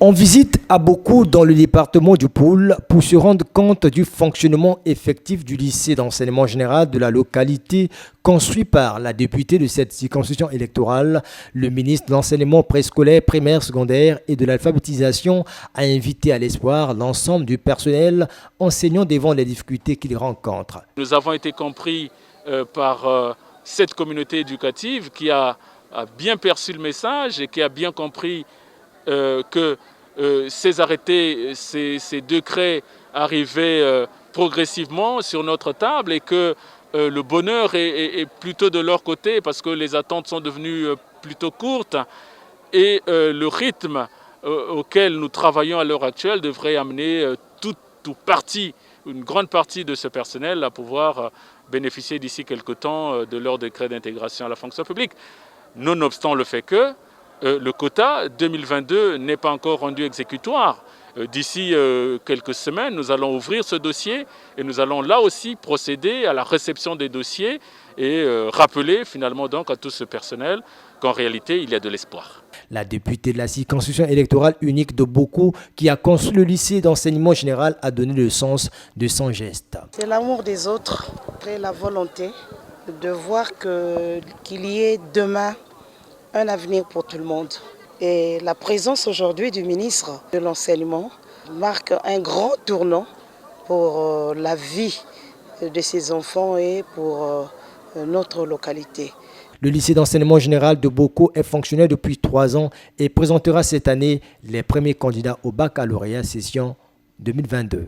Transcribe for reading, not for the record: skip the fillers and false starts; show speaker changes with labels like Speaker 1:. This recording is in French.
Speaker 1: On visite à beaucoup dans le département du Pôle pour se rendre compte du fonctionnement effectif du lycée d'enseignement général de la localité construit par la députée de cette circonscription électorale. Le ministre de l'enseignement préscolaire, primaire, secondaire et de l'alphabétisation a invité à l'espoir l'ensemble du personnel enseignant devant les difficultés qu'il rencontre.
Speaker 2: Nous avons été compris par cette communauté éducative qui a bien perçu le message et qui a bien compris que ces arrêtés, ces décrets arrivaient progressivement sur notre table et que le bonheur est plutôt de leur côté parce que les attentes sont devenues plutôt courtes et le rythme auquel nous travaillons à l'heure actuelle devrait amener une grande partie de ce personnel à pouvoir bénéficier d'ici quelque temps de leur décret d'intégration à la fonction publique. Nonobstant le fait que le quota 2022 n'est pas encore rendu exécutoire. D'ici quelques semaines, nous allons ouvrir ce dossier et nous allons là aussi procéder à la réception des dossiers et rappeler finalement donc à tout ce personnel qu'en réalité, il y a de l'espoir.
Speaker 1: La députée de la circonscription électorale unique de Boko, qui a construit le lycée d'enseignement général, a donné le sens de son geste.
Speaker 3: C'est l'amour des autres et la volonté de voir qu'il y ait demain un avenir pour tout le monde. Et la présence aujourd'hui du ministre de l'enseignement marque un grand tournant pour la vie de ces enfants et pour notre localité.
Speaker 1: Le lycée d'enseignement général de Boko est fonctionnaire depuis 3 ans et présentera cette année les premiers candidats au baccalauréat session 2022.